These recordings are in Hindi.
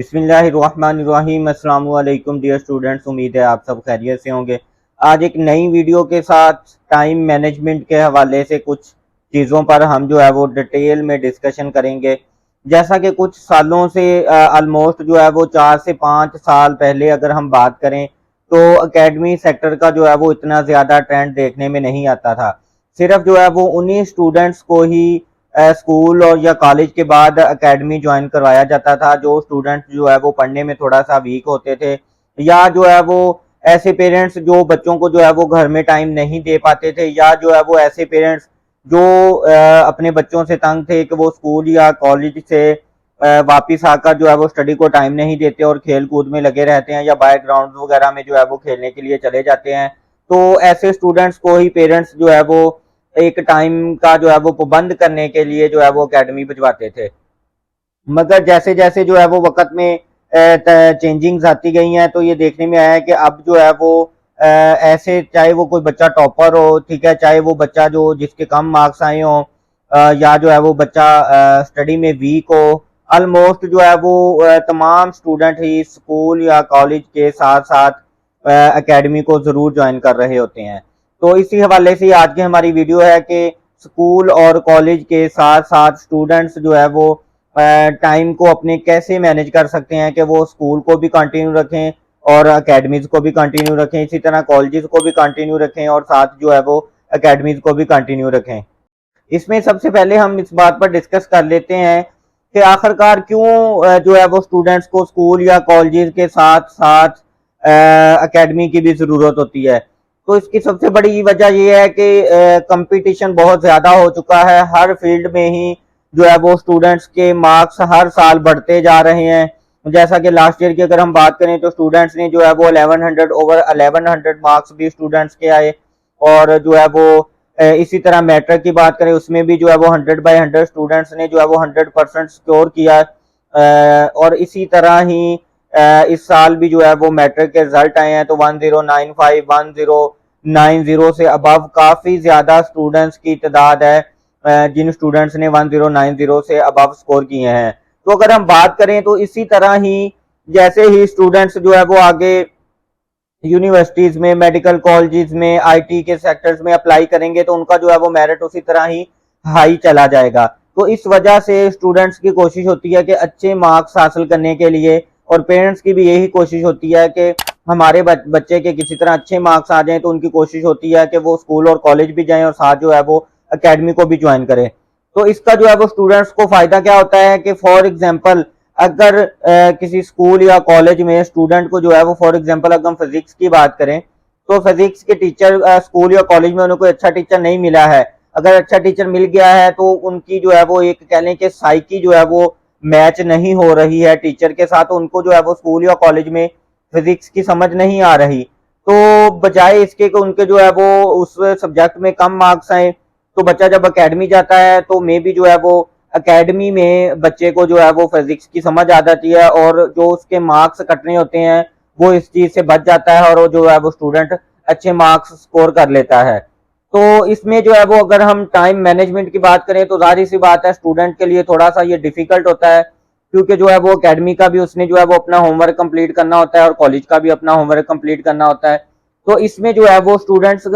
बिस्मिल्लाहिर्रहमानिर्रहीम। अस्सलाम वालेकुम डियर स्टूडेंट्स, उम्मीद है आप सब खैरियत से होंगे। आज एक नई वीडियो के साथ टाइम मैनेजमेंट के हवाले से कुछ चीज़ों पर हम जो है वो डिटेल में डिस्कशन करेंगे। जैसा कि कुछ सालों से ऑलमोस्ट जो है वो 4 से 5 साल पहले अगर हम बात करें तो एकेडमी सेक्टर का जो है वो इतना ज़्यादा ट्रेंड देखने में नहीं आता था। सिर्फ जो है वो उन्हीं स्टूडेंट्स को ही स्कूल और या कॉलेज के बाद एकेडमी ज्वाइन करवाया जाता था जो स्टूडेंट जो है वो पढ़ने में थोड़ा सा वीक होते थे, या जो है वो ऐसे पेरेंट्स जो बच्चों को जो है वो घर में टाइम नहीं दे पाते थे, या जो है वो ऐसे पेरेंट्स जो अपने बच्चों से तंग थे कि वो स्कूल या कॉलेज से वापिस आकर जो है वो स्टडी को टाइम नहीं देते और खेल कूद में लगे रहते हैं या बाहर ग्राउंड वगैरह में जो है वो खेलने के लिए चले जाते हैं। तो ऐसे स्टूडेंट्स को ही पेरेंट्स जो है वो एक टाइम का जो है वो पाबंद करने के लिए जो है वो एकेडमी भिजवाते थे। मगर जैसे जैसे जो है वो वक्त में चेंजिंग्स आती गई हैं तो ये देखने में आया है कि अब जो है वो ऐसे चाहे वो कोई बच्चा टॉपर हो, ठीक है, चाहे वो बच्चा जो जिसके कम मार्क्स आए हों, या जो है वो बच्चा स्टडी में वीक हो, ऑलमोस्ट जो है वो तमाम स्टूडेंट ही स्कूल या कॉलेज के साथ साथ एकेडमी को ज़रूर ज्वाइन कर रहे होते हैं। तो इसी हवाले से आज की हमारी वीडियो है कि स्कूल और कॉलेज के साथ साथ स्टूडेंट्स जो है वो टाइम को अपने कैसे मैनेज कर सकते हैं कि वो स्कूल को भी कंटिन्यू रखें और एकेडमीज को भी कंटिन्यू रखें, इसी तरह कॉलेजेस को भी कंटिन्यू रखें और साथ जो है वो एकेडमीज को भी कंटिन्यू रखें। इसमें सबसे पहले हम इस बात पर डिस्कस कर लेते हैं कि आखिरकार क्यों जो है वो स्टूडेंट्स को स्कूल या कॉलेजेस के साथ साथ एकेडमी की भी ज़रूरत होती है। तो इसकी सबसे बड़ी वजह यह है कि कंपटीशन बहुत ज़्यादा हो चुका है। हर फील्ड में ही जो है वो स्टूडेंट्स के मार्क्स हर साल बढ़ते जा रहे हैं। जैसा कि लास्ट ईयर की अगर हम बात करें तो स्टूडेंट्स ने जो है वो 1100 ओवर 1100 मार्क्स भी स्टूडेंट्स के आए, और जो है वो इसी तरह मैट्रिक की बात करें उसमें भी जो है वो 100/100 स्टूडेंट्स ने जो है वो 100% स्कोर किया। और इसी तरह ही इस साल भी जो है वो मैट्रिक के रिजल्ट आए हैं तो 1095 1090 से अबव काफ़ी ज़्यादा स्टूडेंट्स की तादाद है जिन स्टूडेंट्स ने 1090 से अबव स्कोर किए हैं। तो अगर हम बात करें तो इसी तरह ही जैसे ही स्टूडेंट्स जो है वो आगे यूनिवर्सिटीज में, मेडिकल कॉलेजेस में, आईटी के सेक्टर्स में अप्लाई करेंगे तो उनका जो है वो मेरिट उसी तरह ही हाई चला जाएगा। तो इस वजह से स्टूडेंट्स की कोशिश होती है कि अच्छे मार्क्स हासिल करने के लिए, और पेरेंट्स की भी यही कोशिश होती है कि हमारे बच्चे के किसी तरह अच्छे मार्क्स आ जाएं, तो उनकी कोशिश होती है कि वो स्कूल और कॉलेज भी जाएं और साथ जो है वो एकेडमी को भी ज्वाइन करें। तो इसका जो है वो स्टूडेंट्स को फायदा क्या होता है कि फॉर एग्जांपल अगर किसी स्कूल या कॉलेज में स्टूडेंट को जो है वो फॉर एग्जांपल अगर हम फिजिक्स की बात करें तो फिजिक्स के टीचर स्कूल या कॉलेज में उनको अच्छा टीचर नहीं मिला है, अगर अच्छा टीचर मिल गया है तो उनकी जो है वो एक कह लें कि साइकी जो है वो मैच नहीं हो रही है टीचर के साथ, उनको जो है वो स्कूल या कॉलेज में फिजिक्स की समझ नहीं आ रही। तो बजाय इसके कि उनके जो है वो उस सब्जेक्ट में कम मार्क्स आए, तो बच्चा जब एकेडमी जाता है तो मे भी जो है वो एकेडमी में बच्चे को जो है वो फिजिक्स की समझ आ जाती है और जो उसके मार्क्स कटने होते हैं वो इस चीज से बच जाता है और वो जो है वो स्टूडेंट अच्छे मार्क्स स्कोर कर लेता है। तो इसमें जो है वो अगर हम टाइम मैनेजमेंट की बात करें तो जाहिर सी बात है स्टूडेंट के लिए थोड़ा सा ये डिफिकल्ट होता है, क्योंकि जो है वो एकेडमी का भी उसने जो है वो अपना होमवर्क कंप्लीट करना होता है और कॉलेज का भी अपना होमवर्क कंप्लीट करना होता है। तो इसमें जो है वो स्टूडेंट्स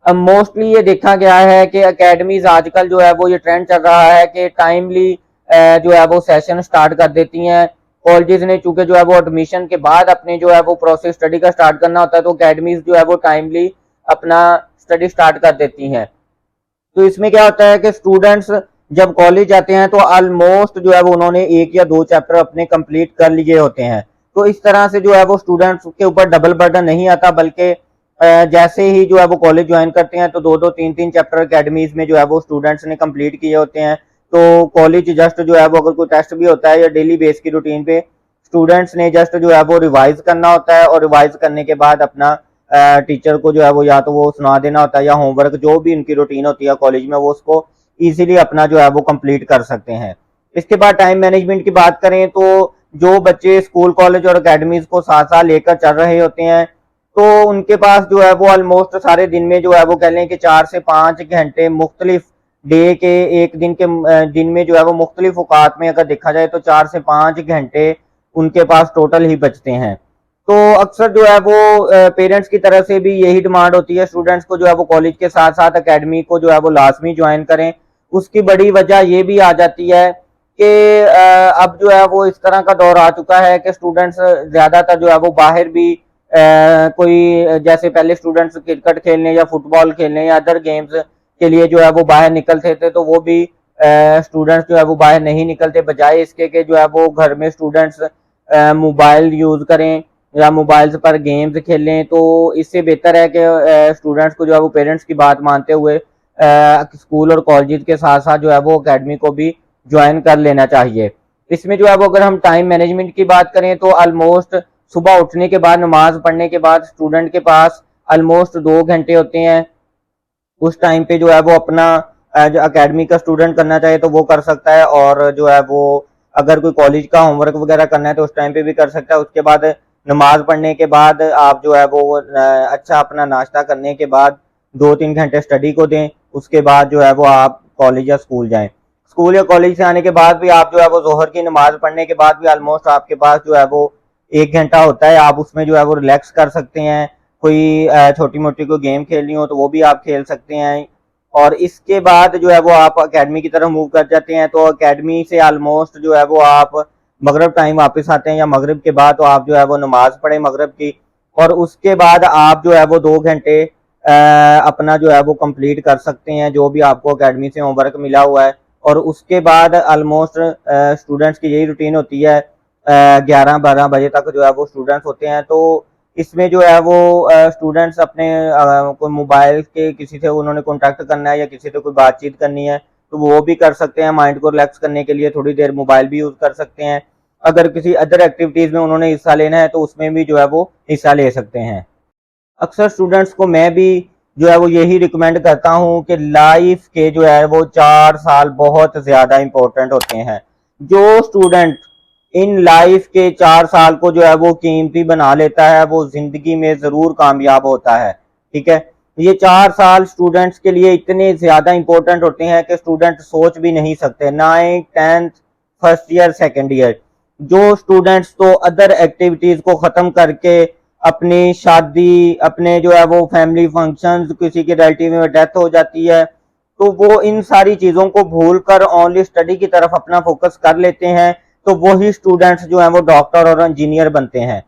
मोस्टली ये देखा गया है कि एकेडमीज आजकल जो है वो ये ट्रेंड चल रहा है कि टाइमली जो है वो सेशन स्टार्ट कर देती हैं। कॉलेजेस ने चूंकि जो है वो एडमिशन के बाद अपने जो है वो प्रोसेस स्टडी का स्टार्ट करना होता है, तो एकेडमीज जो है वो टाइमली अपना स्टडी स्टार्ट कर देती हैं। तो इसमें क्या होता है कि स्टूडेंट्स जब कॉलेज जाते हैं तो ऑलमोस्ट जो है वो उन्होंने 1 या 2 चैप्टर अपने कंप्लीट कर लिए होते हैं। तो इस तरह से जो है वो स्टूडेंट्स के ऊपर डबल बर्डन नहीं आता, बल्कि जैसे ही जो है वो कॉलेज ज्वाइन करते हैं तो 2-2 3-3 चैप्टर एकेडमीज में जो है वो स्टूडेंट्स ने कंप्लीट किए होते हैं। तो कॉलेज जस्ट जो है वो अगर कोई टेस्ट भी होता है या डेली बेस की रूटीन पे स्टूडेंट्स ने जस्ट जो है वो रिवाइज करना होता है, और रिवाइज करने के बाद अपना टीचर को जो है वो या तो वो सुना देना होता है या होमवर्क जो भी उनकी रूटीन होती है कॉलेज में वो उसको इजीली अपना जो है वो कंप्लीट कर सकते हैं। इसके बाद टाइम मैनेजमेंट की बात करें तो जो बच्चे स्कूल कॉलेज और एकेडमीज को साथ साथ लेकर चल रहे होते हैं तो उनके पास जो है वो ऑलमोस्ट सारे दिन में जो है वो कह लें कि 4 से 5 घंटे मुख्तलिफ डे के एक दिन के दिन में जो है वो मुख्तलिफ औकात में अगर देखा जाए तो 4 से 5 घंटे उनके पास टोटल ही बचते हैं। तो अक्सर जो है वो पेरेंट्स की तरफ से भी यही डिमांड होती है स्टूडेंट्स को जो है वो कॉलेज के साथ साथ एकेडमी को जो है वो लाजमी ज्वाइन करें। उसकी बड़ी वजह ये भी आ जाती है कि अब जो है वो इस तरह का दौर आ चुका है कि स्टूडेंट्स ज्यादातर जो है वो बाहर भी कोई जैसे पहले स्टूडेंट्स क्रिकेट खेलने या फुटबॉल खेलने या अदर गेम्स के लिए जो है वो बाहर निकलते थे, तो वो भी स्टूडेंट्स जो है वो बाहर नहीं निकलते, बजाय इसके कि जो है वो घर में स्टूडेंट्स मोबाइल यूज करें या मोबाइल्स पर गेम्स खेलें। तो इससे बेहतर है कि स्टूडेंट्स को जो है वो पेरेंट्स की बात मानते हुए स्कूल और कॉलेज के साथ साथ जो है वो अकेडमी को भी ज्वाइन कर लेना चाहिए। इसमें जो है वो अगर हम टाइम मैनेजमेंट की बात करें तो ऑलमोस्ट सुबह उठने के बाद नमाज पढ़ने के बाद स्टूडेंट के पास ऑलमोस्ट 2 घंटे होते हैं। उस टाइम पे जो है वो अपना जो अकेडमी का स्टूडेंट करना चाहे तो वो कर सकता है, और जो है वो अगर कोई कॉलेज का होमवर्क वगैरह करना है तो उस टाइम पे भी कर सकता है। उसके बाद नमाज पढ़ने के बाद आप जो है वो अच्छा अपना नाश्ता करने के बाद 2-3 घंटे स्टडी को दें। उसके बाद जो है वो आप कॉलेज या स्कूल जाएं। स्कूल या कॉलेज से आने के बाद भी आप जो है वो जोहर की नमाज पढ़ने के बाद भी ऑलमोस्ट आपके पास जो है वो 1 घंटा होता है। आप उसमें जो है वो रिलैक्स कर सकते हैं। कोई छोटी मोटी कोई गेम खेलनी हो तो वो भी आप खेल सकते हैं। और इसके बाद जो है वो आप अकेडमी की तरफ मूव कर जाते हैं। तो अकेडमी से ऑलमोस्ट जो है वो आप मगरिब टाइम वापस आते हैं, या मगरिब के बाद तो आप जो है वो नमाज पढ़ें मगरिब की, और उसके बाद आप जो है वो 2 घंटे अपना जो है वो कंप्लीट कर सकते हैं जो भी आपको अकेडमी से होमवर्क मिला हुआ है। और उसके बाद ऑलमोस्ट स्टूडेंट्स की यही रूटीन होती है, 11-12 बजे तक जो है वो स्टूडेंट्स होते हैं। तो इसमें जो है वो स्टूडेंट्स अपने कोई मोबाइल के किसी से उन्होंने कॉन्टैक्ट करना है या किसी से कोई बातचीत करनी है तो वो भी कर सकते हैं। माइंड को रिलैक्स करने के लिए थोड़ी देर मोबाइल भी यूज कर सकते हैं। अगर किसी अदर एक्टिविटीज में उन्होंने हिस्सा लेना है तो उसमें भी जो है वो हिस्सा ले सकते हैं। अक्सर स्टूडेंट्स को मैं भी जो है वो यही रिकमेंड करता हूँ कि लाइफ के जो है वो 4 साल बहुत ज्यादा इंपॉर्टेंट होते हैं। जो स्टूडेंट इन लाइफ के 4 साल को जो है वो कीमती बना लेता है वो जिंदगी में जरूर कामयाब होता है। ठीक है, ये 4 साल स्टूडेंट्स के लिए इतने ज्यादा इंपॉर्टेंट होते हैं कि स्टूडेंट सोच भी नहीं सकते। 9th 10th first year second year जो स्टूडेंट्स तो अदर एक्टिविटीज को खत्म करके अपनी शादी, अपने जो है वो फैमिली फंक्शंस, किसी के रिलेटिव में डेथ हो जाती है तो वो इन सारी चीजों को भूलकर ओनली स्टडी की तरफ अपना फोकस कर लेते हैं। तो वही स्टूडेंट्स जो है वो डॉक्टर और इंजीनियर बनते हैं।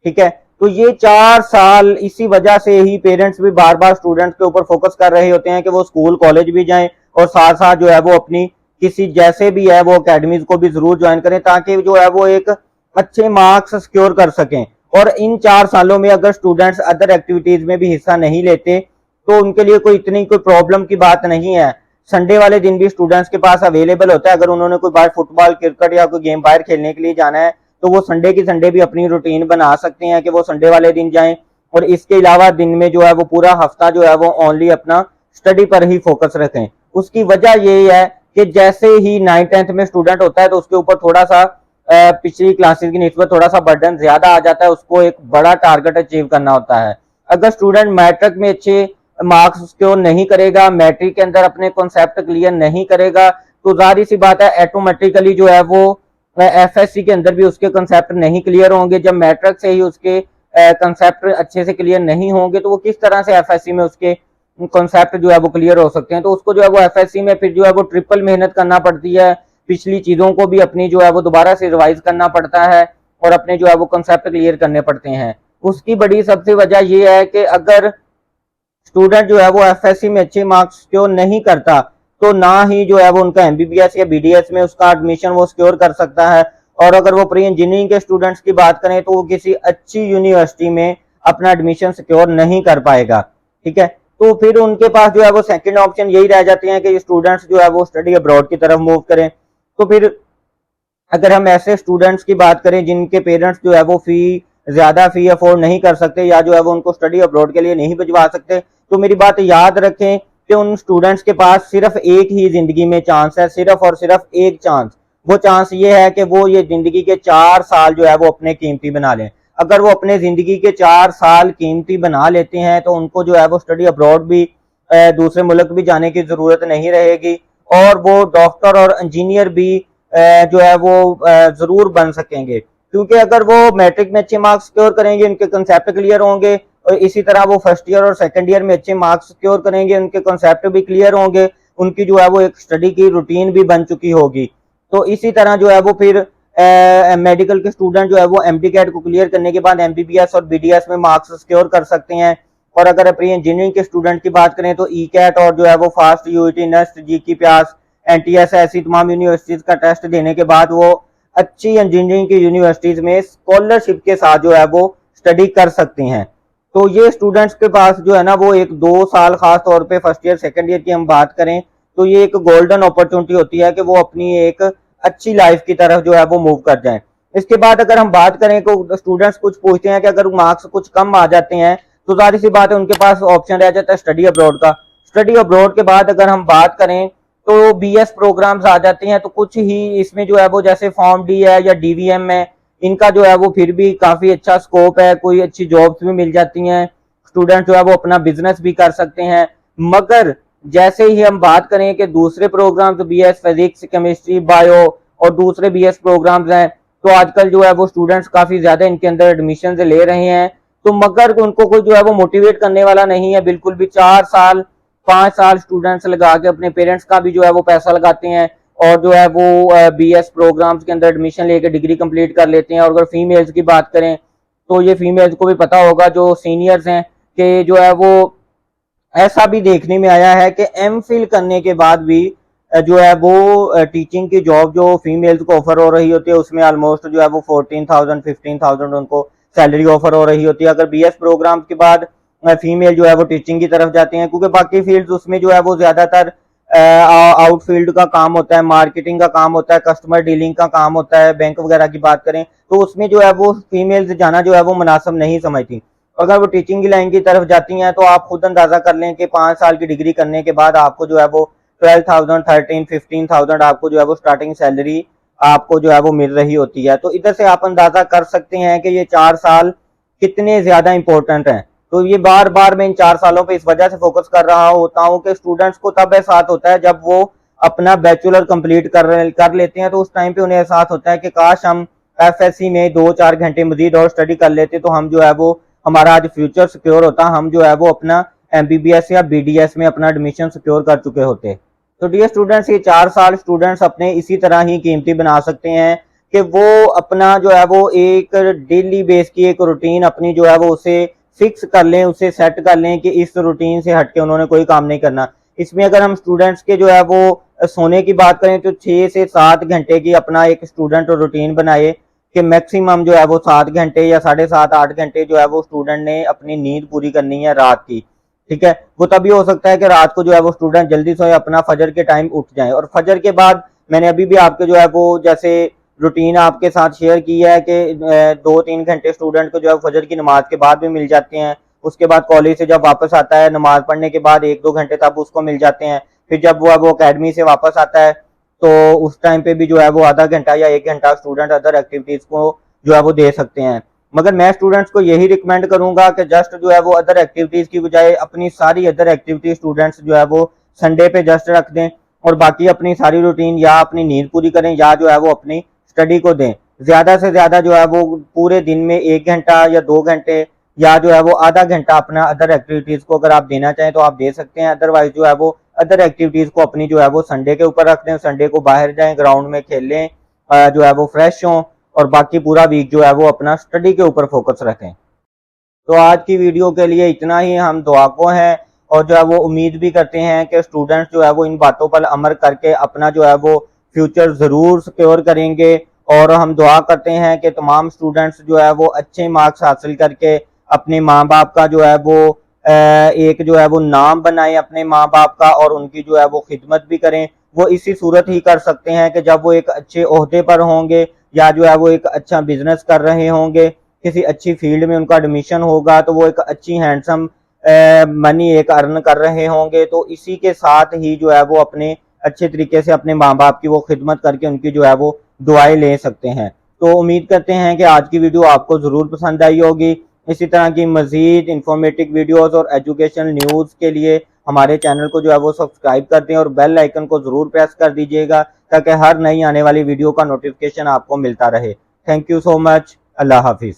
ठीक है, तो ये 4 साल इसी वजह से ही पेरेंट्स भी बार बार स्टूडेंट्स के ऊपर फोकस कर रहे होते हैं कि वो स्कूल कॉलेज भी जाएं और साथ साथ जो है वो अपनी किसी जैसे भी है वो अकेडमीज को भी जरूर ज्वाइन करें, ताकि जो है वो एक अच्छे मार्क्स सिक्योर कर सकें। और इन 4 सालों में अगर स्टूडेंट्स अदर एक्टिविटीज में भी हिस्सा नहीं लेते तो उनके लिए कोई इतनी कोई प्रॉब्लम की बात नहीं है। संडे वाले दिन भी स्टूडेंट्स के पास अवेलेबल होता है। अगर उन्होंने कोई बाहर फुटबॉल क्रिकेट या कोई गेम बाहर खेलने के लिए जाना है तो वो संडे की संडे भी अपनी रूटीन बना सकते हैं कि वो संडे वाले दिन जाएं। और इसके अलावा दिन में जो है वो पूरा हफ्ता जो है वो ओनली अपना स्टडी पर ही फोकस रखें। उसकी वजह ये है कि जैसे ही 9th-10th में स्टूडेंट होता है तो उसके ऊपर थोड़ा सा पिछली क्लासेस की निस्बत थोड़ा सा बर्डन ज्यादा आ जाता है। उसको एक बड़ा टारगेट अचीव करना होता है। अगर स्टूडेंट मैट्रिक में अच्छे मार्क्स स्कोर नहीं करेगा, मैट्रिक के अंदर अपने कॉन्सेप्ट क्लियर नहीं करेगा, तो जाहिर सी बात है ऑटोमेटिकली जो है वो एफएससी के अंदर भी उसके कॉन्सेप्ट नहीं क्लियर होंगे। जब मैट्रिक से ही उसके कॉन्सेप्ट अच्छे से क्लियर नहीं होंगे तो वो किस तरह से एफएससी में उसके कॉन्सेप्ट जो है वो क्लियर हो सकते हैं। तो उसको जो है वो एफएससी में फिर जो है वो ट्रिपल मेहनत करना पड़ती है। पिछली चीजों को भी अपनी जो है वो दोबारा से रिवाइज करना पड़ता है और अपने जो है वो कॉन्सेप्ट क्लियर करने पड़ते हैं। उसकी बड़ी सबसे वजह यह है कि अगर स्टूडेंट जो है वो एफएससी में अच्छे मार्क्स सिक्योर नहीं करता तो ना ही जो है वो उनका एमबीबीएस या बीडीएस में उसका एडमिशन वो सिक्योर कर सकता है। और अगर वो प्री इंजीनियरिंग के स्टूडेंट्स की बात करें तो वो किसी अच्छी यूनिवर्सिटी में अपना एडमिशन सिक्योर नहीं कर पाएगा। ठीक है, तो फिर उनके पास जो है वो सेकंड ऑप्शन यही रह जाते हैं कि स्टूडेंट्स जो है वो स्टडी अब्रॉड की तरफ मूव करें। तो फिर अगर हम ऐसे स्टूडेंट्स की बात करें जिनके पेरेंट्स जो है वो ज्यादा फी अफोर्ड नहीं कर सकते या जो है वो उनको स्टडी अब्रॉड के लिए नहीं भिजवा सकते, तो मेरी बात याद रखें कि उन स्टूडेंट्स के पास सिर्फ एक ही जिंदगी में चांस है, सिर्फ और सिर्फ एक चांस। वो चांस ये है कि वो ये जिंदगी के 4 साल जो है वो अपने कीमती बना लें। अगर वो अपने जिंदगी के 4 साल कीमती बना लेते हैं तो उनको जो है वो स्टडी अब्रॉड भी दूसरे मुल्क भी जाने की जरूरत नहीं रहेगी और वो डॉक्टर और इंजीनियर भी जो है वो जरूर बन सकेंगे। क्योंकि अगर वो मैट्रिक में अच्छे मार्क्स सिक्योर करेंगे, उनके कंसेप्ट क्लियर होंगे, और इसी तरह वो फर्स्ट ईयर और सेकंड ईयर में अच्छे मार्क्स सिक्योर करेंगे, उनके कंसेप्ट भी क्लियर होंगे, उनकी जो है वो एक स्टडी की रूटीन भी बन चुकी होगी। तो इसी तरह जो है वो फिर मेडिकल के स्टूडेंट जो है वो एमडी कैट को क्लियर करने के बाद एमबीबीएस और बीडीएस में मार्क्स सिक्योर कर सकते हैं। और अगर प्री इंजीनियरिंग के स्टूडेंट की बात करें तो ई कैट और जो है वो फास्ट यूईटी, नेस्ट, जीकी, प्यास, एनटीएस, ऐसी तमाम यूनिवर्सिटीज का टेस्ट देने के बाद वो अच्छी इंजीनियरिंग की यूनिवर्सिटीज में स्कॉलरशिप के साथ जो है वो स्टडी कर सकते हैं। तो ये स्टूडेंट्स के पास जो है ना वो एक 2 साल, खास तौर पे फर्स्ट ईयर सेकंड ईयर की हम बात करें तो ये एक गोल्डन अपॉर्चुनिटी होती है कि वो अपनी एक अच्छी लाइफ की तरफ जो है वो मूव कर जाएं। इसके बाद अगर हम बात करें तो स्टूडेंट्स कुछ पूछते हैं कि अगर मार्क्स कुछ कम आ जाते हैं तो जाहिर सी बात है उनके पास ऑप्शन रह जाता है स्टडी अब्रॉड का। स्टडी अब्रॉड के बाद अगर हम बात करें तो बीएस प्रोग्राम्स आ जाते हैं, तो कुछ ही इसमें जो है वो जैसे फॉर्म डी है या डीवीएम है, इनका जो है वो फिर भी काफी अच्छा स्कोप है, कोई अच्छी जॉब्स भी मिल जाती हैं, स्टूडेंट जो है वो अपना बिजनेस भी कर सकते हैं। मगर जैसे ही हम बात करें कि दूसरे programs BS physics, chemistry, bio और दूसरे बीएस प्रोग्राम्स हैं, तो आजकल जो है वो स्टूडेंट्स काफी ज्यादा इनके अंदर एडमिशन ले रहे हैं, तो मगर उनको कोई जो है वो मोटिवेट करने वाला नहीं है बिल्कुल भी। 4 साल 5 साल स्टूडेंट्स लगा के अपने पेरेंट्स का भी जो है वो पैसा लगाते हैं और जो है वो बीएस प्रोग्राम्स के अंदर एडमिशन लेके डिग्री कंप्लीट कर लेते हैं। और अगर फीमेल्स की बात करें तो ये फीमेल्स को भी पता होगा जो सीनियर्स हैं कि जो है वो ऐसा भी देखने में आया है कि एमफिल करने के बाद भी जो है वो टीचिंग की जॉब जो फीमेल्स को ऑफर हो रही होती है उसमें ऑलमोस्ट जो है वो 14,000 15,000 उनको सैलरी ऑफर हो रही होती है। अगर बीएस प्रोग्राम के बाद फीमेल जो है वो टीचिंग की तरफ जाती हैं, क्योंकि बाकी फील्ड्स उसमें जो है वो ज्यादातर आउटफील्ड का काम होता है, मार्केटिंग का काम होता है, कस्टमर डीलिंग का काम होता है, बैंक वगैरह की बात करें तो उसमें जो है वो फीमेल्स जाना जो है वो मुनासिब नहीं समझती। अगर वो टीचिंग की लाइन की तरफ जाती हैं तो आप खुद अंदाजा कर लें कि 5 साल की डिग्री करने के बाद आपको जो है वो 12,000 13 15,000 आपको जो है वो स्टार्टिंग सैलरी आपको जो है वो मिल रही होती है। तो इधर से आप अंदाजा कर सकते हैं कि ये 4 साल कितने ज्यादा इंपॉर्टेंट हैं। तो ये बार बार मैं इन 4 सालों पे इस वजह से फोकस कर रहा होता हूँ कि स्टूडेंट्स को तब एहसास होता है जब वो अपना बैचलर कंप्लीट कर लेते हैं, तो उस टाइम पे उन्हें एहसास होता है कि काश हम एफएससी में 2-4 घंटे मजीद और स्टडी कर लेते तो हम जो है वो हमारा आज फ्यूचर सिक्योर होता, हम जो है वो अपना एमबीबीएस या बीडीएस में अपना एडमिशन सिक्योर कर चुके होते। तो डियर स्टूडेंट्स, ये 4 साल स्टूडेंट्स अपने इसी तरह ही कीमती बना सकते हैं कि वो अपना जो है वो एक डेली बेस की एक रूटीन अपनी जो है वो उसे फिक्स कर लें, उसे सेट कर लें कि इस रूटीन से हटके उन्होंने कोई काम नहीं करना। इसमें अगर हम स्टूडेंट्स के जो है वो सोने की बात करें तो 6 से 7 घंटे की अपना एक स्टूडेंट रूटीन बनाए कि मैक्सिमम जो है वो 7 घंटे या 7.5-8 घंटे जो है वो स्टूडेंट ने अपनी नींद पूरी करनी है रात की। ठीक है, वो तभी हो सकता है कि रात को जो है वो स्टूडेंट जल्दी सोए, अपना फजर के टाइम उठ जाए। और फजर के बाद मैंने अभी भी आपके जो है वो जैसे रूटीन आपके साथ शेयर की है कि 2-3 घंटे स्टूडेंट को जो है फजर की नमाज के बाद भी मिल जाते हैं। उसके बाद कॉलेज से जब वापस आता है नमाज पढ़ने के बाद 1-2 घंटे तब उसको मिल जाते हैं। फिर जब वो अकेडमी से वापस आता है तो उस टाइम पे भी जो है वो आधा घंटा या 1 घंटा स्टूडेंट अदर एक्टिविटीज को जो है वो दे सकते हैं। मगर मैं स्टूडेंट्स को यही रिकमेंड करूंगा कि जस्ट जो है वो अदर एक्टिविटीज की बजाय अपनी सारी अदर एक्टिविटीज स्टूडेंट्स जो है वो संडे पे जस्ट रख दें और बाकी अपनी सारी रूटीन या अपनी नींद पूरी करें या जो है वो अपनी स्टडी को दें। ज्यादा से ज्यादा जो है वो पूरे दिन में 1 घंटा या 2 घंटे या जो है वो आधा घंटा अपना अदर एक्टिविटीज को अगर आप देना चाहें तो आप दे सकते हैं। अदरवाइज जो है वो अदर एक्टिविटीज को अपनी जो है वो संडे के ऊपर रख दें, संडे को बाहर जाएं, ग्राउंड में खेलें, जो है वो फ्रेश हों और बाकी पूरा वीक जो है वो अपना स्टडी के ऊपर फोकस रखें। तो आज की वीडियो के लिए इतना ही। हम दुआ को हैं और जो है वो उम्मीद भी करते हैं कि स्टूडेंट्स जो है वो इन बातों पर अमल करके अपना जो है वो फ्यूचर जरूर सिक्योर करेंगे। और हम दुआ करते हैं कि तमाम स्टूडेंट्स जो है वो अच्छे मार्क्स हासिल करके अपने माँ बाप का जो है वो एक जो है वो नाम बनाएं अपने माँ बाप का और उनकी जो है वो खिदमत भी करें। वो इसी सूरत ही कर सकते हैं कि जब वो एक अच्छे ओहदे पर होंगे या जो है वो एक अच्छा बिजनेस कर रहे होंगे, किसी अच्छी फील्ड में उनका एडमिशन होगा तो वो एक अच्छी हैंडसम मनी एक अर्न कर रहे होंगे। तो इसी के साथ ही जो है वो अपने अच्छे तरीके से अपने माँ बाप की वो खिदमत करके उनकी जो है वो दुआएं ले सकते हैं। तो उम्मीद करते हैं कि आज की वीडियो आपको जरूर पसंद आई होगी। इसी तरह की मजीद इंफॉर्मेटिव वीडियोस और एजुकेशनल न्यूज़ के लिए हमारे चैनल को जो है वो सब्सक्राइब कर दें और बेल आइकन को जरूर प्रेस कर दीजिएगा ताकि हर नई आने वाली वीडियो का नोटिफिकेशन आपको मिलता रहे। Thank you so much. अल्लाह हाफिज़।